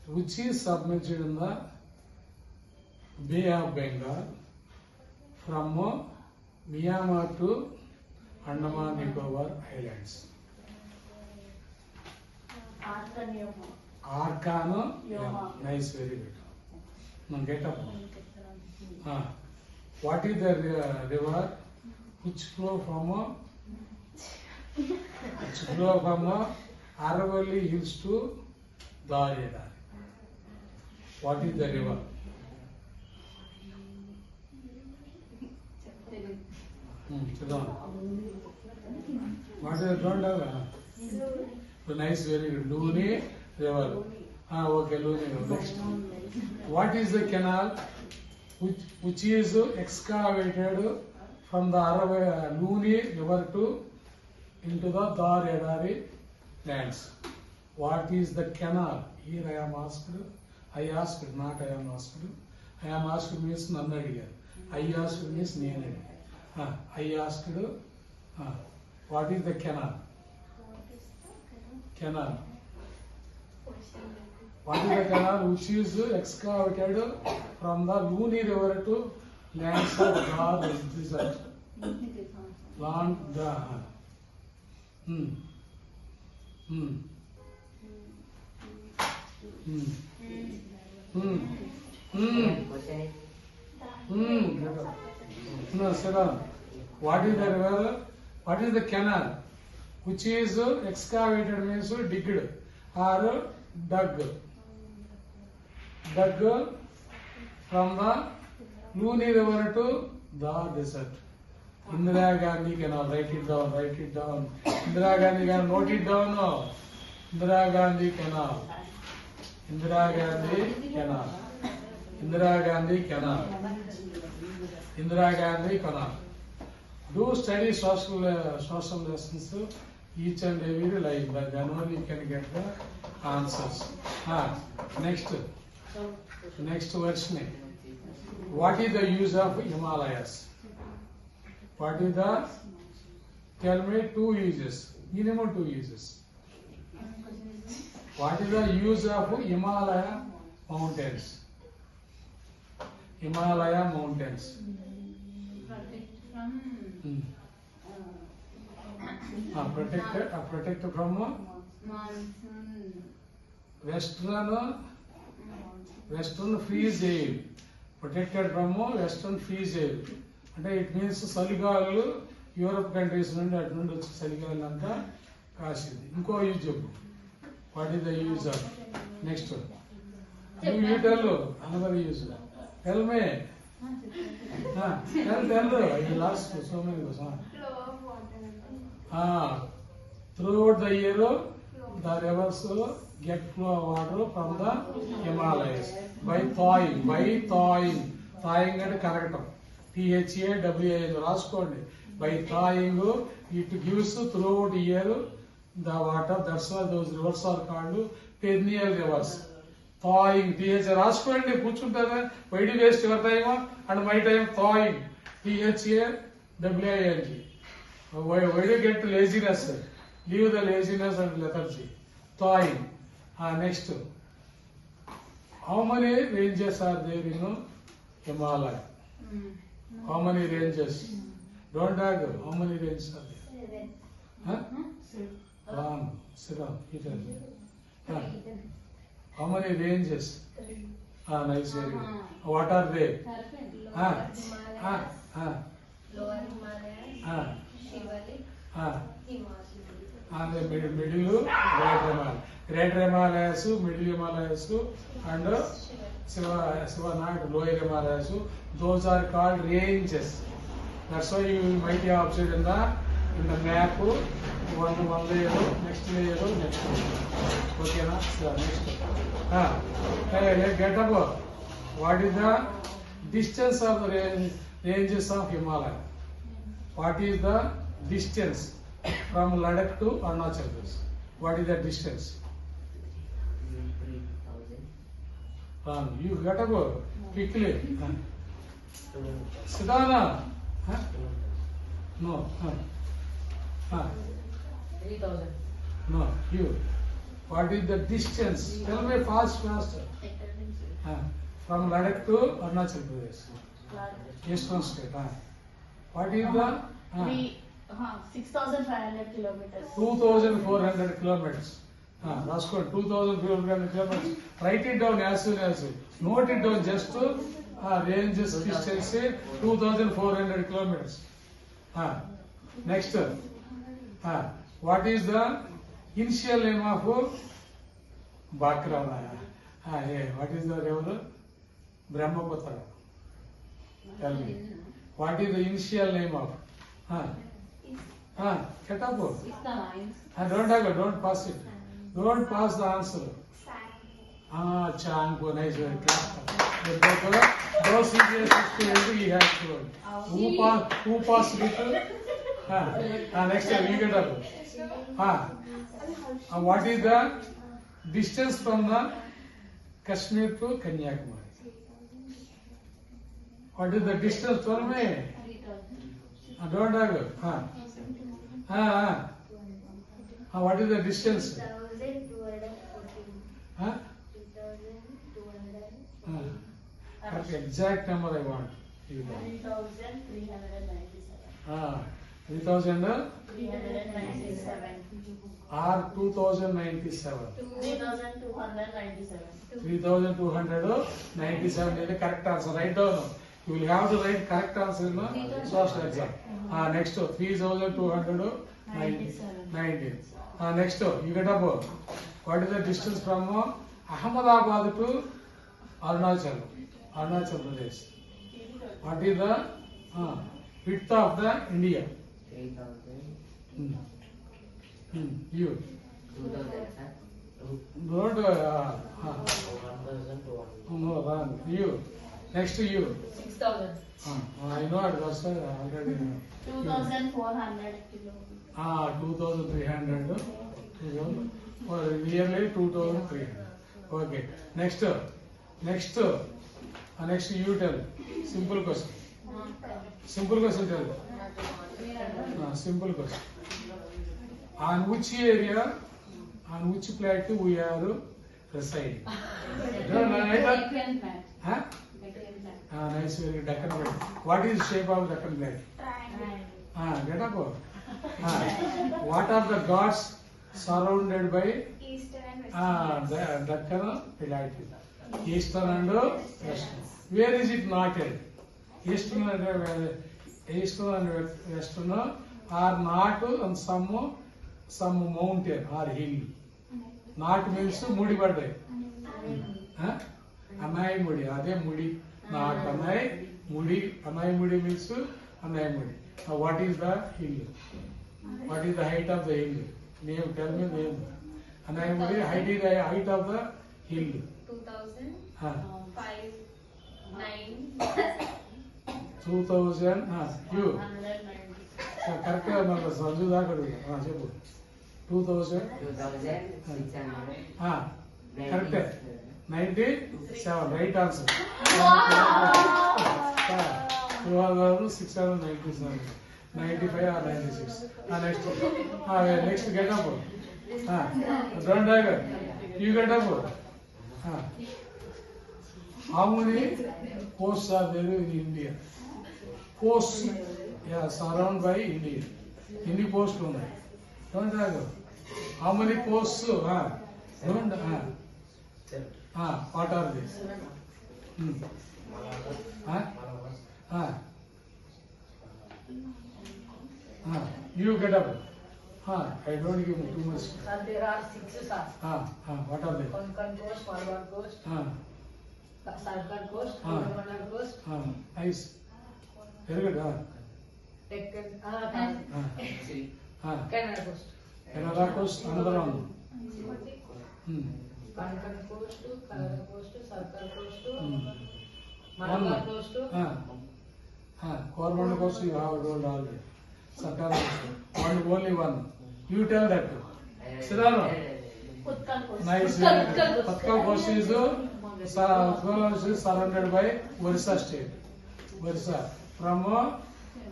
which is submerged in the Bay of Bengal from Myanmar to Andaman Nicobar Islands. Arcano. Yeah, nice, very good. Now get up. What is the river which flow from Aravalli Hills to Darya? What is the river? Sit down. What is the don't have? Nice, very good. Luni river. Okay, Luni river. Next. What is the canal which is excavated from the Luni river to into the Dar Edari lands? What is the canal? Here I am asked. I asked, not I am asked. I am asked means none again. I asked means nene. I asked, what is the canal? Canal. What is the canal which is excavated from the Luni river to lands of Dar desert? Land the. No, sit down. What is the river? What is the canal which is excavated means digged or dug from the Luni river to the desert? Indira Gandhi canal. Write it down. Indira Gandhi canal. Note it down now. Indira Gandhi canal. Indira Gandhi canal. Do study social lessons each and every life. Then only you can get the answers. Next verse. What is the use of Himalayas? What is the? Tell me 2 uses. Minimum 2 uses. What is the use of Himalaya mountains? Himalaya mountains. Protect from western freeze air. Protected from western freeze air. అంటే it means చలిగాలు Europe countries నుండి అటు నుండి వచ్చి చలిగాలు అంతా కాసింది. ఇంకో use చెప్పు. What is the use of? Next you tell another use. Tell me. Tell ఈ last so many throughout the year the rivers get flow of water from the Himalayas by thawing అంటే కరగటం. THAWING రాసుకోండి. By thawing it gives throughout year the water. That's why those rivers are called perennial rivers. Thawing TH రాసుకోండి. కూర్చుంటారా? Why do you waste your time and my time? Thawing THAWING. Why do you get laziness? Leave the laziness and lethargy. Thawing. Next. How many ranges are there in Himalaya? How many ranges? Don't argue. How many ranges are there? Wrong. Sit down. How many ranges? Nice, very good. What are they? Lower Himalayas, Shivalik, and the middle Great Himalayas, Middle Himalayas, and Sivanag, Lower Himalayas. Those are called ranges. That's why you might have observed in the map. One layer, next layer. Okay, na? So, next. Let's get up. What is the distance of the ranges of Himalaya? What is the distance from Ladakh to Arunachal Pradesh? What is the distance? 3,000. You got to go quickly. Sidana? No. 3,000. No. You. What is the distance? Tell me fast. From Ladakh to Arunachal Pradesh. Eastern state. What is the? 6,500 kilometers. 2,400 kilometers. Rasko 2,400 kilometers. Write it down as soon as you. Note it down just to range distance 2,400 kilometers. Next. What is the initial name of Bakrana? What is the river? Brahmaputra. Tell me. What is the initial name of? Get up. Don't pass it. Don't pass the answer. Changpo, nice. Those serious students he has to. Who passed it? Next time you get up. What is the distance from the Kashmir to Kanyakumari? What is the distance for me? Don't argue. What is the distance? 2,214. 2,200. Exact number I want. 3,397. 3,000 or 2,097. 3,297. 3,297 is the correct answer. Write down. You will have to write correct answer in the social exam. Next 3,290. Next you get up. What is the distance from Ahmedabad to Arunachal Pradesh? What is the width of the India? 3,000. You. 2,000, sir. Don't. 1,200. No, wrong. You. Next to you. 6,000. I know it was already. 2,400 kilometers. 2,300. Nearly 2,300. Okay. Next you tell. Simple question. Tell. Simple question. On which area, on which plate we are residing? Nice, very Deccan plate. What is the shape of Deccan plate? Get up. What are the gods surrounded by Eastern and Western. Deccan plate? Eastern and Western. Where is it noted? Eastern and Western are not on some mountain or hill. Not means mudi birthday. Anai mudi. Ade mudi. Not anai mudi. Anai mudi means anai mudi. What is the hill? What is the height of the hill? Name. Tell me name. Anai mudi. Height is the height of the hill. 2,005. 2,000. You. 190. Correct. Sanju daaka 2,000. 2,600. Correct. 97. Right answer. 2,697. 95 or 96. Next get up. Don't dagger. You get up. How many coasts are there in India? Coasts, surrounded by India. Any coast only. Don't dagger. How many coasts? Don't. What are these? You get up. I don't give too much. Sir, there are 6, sir. What are they? Konkan coast, forward coast, Sarkar coast, Coromandel coast, Nice. Very good. Deccan, Canada Canada coast. coast, another one. Konkan coast, Canada coast, Sarkar coast, One Malabar more. coast, Coromandel coast you have told already. Sakara only one. You tell that. Sidano. Utkal coast. Nice. Utkal coast is surrounded by Orissa state. Orissa. From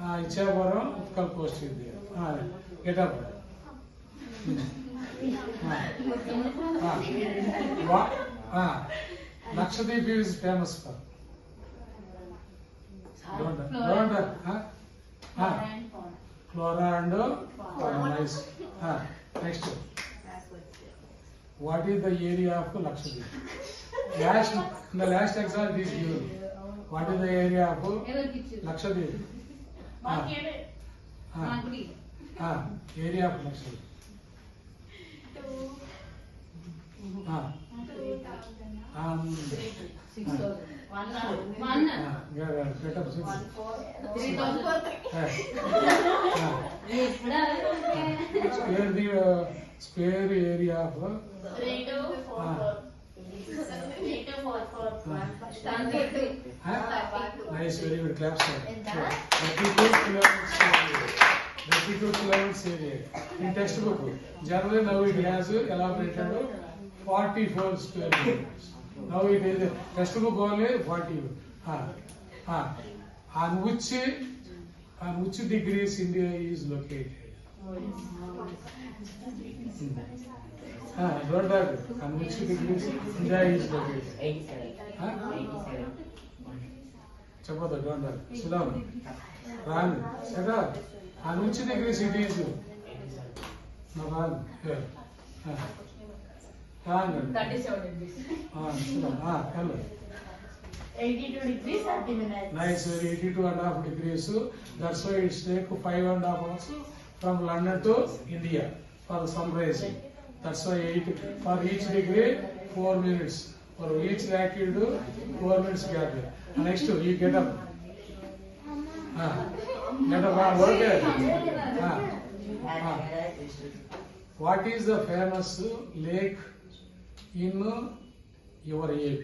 Ichapuram, Utkal coast is there. Get up. Lakshadweep is famous for. Don't flora and fauna. Nice. Next. What is the area of Lakshadweep? In the last exam this given. What is the area of Lakshadweep? Area of Lakshadweep. 6,000. Get up 6. 3,000. Square area of 3,244. nice, very good. Claps. 32 kilometers area. In textbook, generally now it has elaborated 44 square meters. Now it is textbook only 40. On which degrees India is located? Don't that. On which degrees India is located? 87. Huh? 87. Chapata, don't that. Sit down. Run. Sit up. On which degrees it is? 87. No, run. Here. Run. 37 degrees. Sit down. Hello. 82 degrees 30 minutes. Nice, 82.5 degrees. That's why it's take 5.5 hours from London to India for sunrise. That's why for each degree 4 minutes. For each latitude 4 minutes gap. Next you get up. Get up. Okay. What is the famous lake in your AP?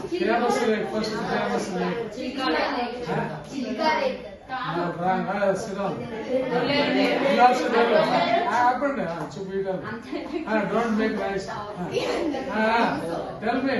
Famous lake, first famous lake. No, wrong. Sit down. You also tell them. Happened. Don't make noise. Tell me.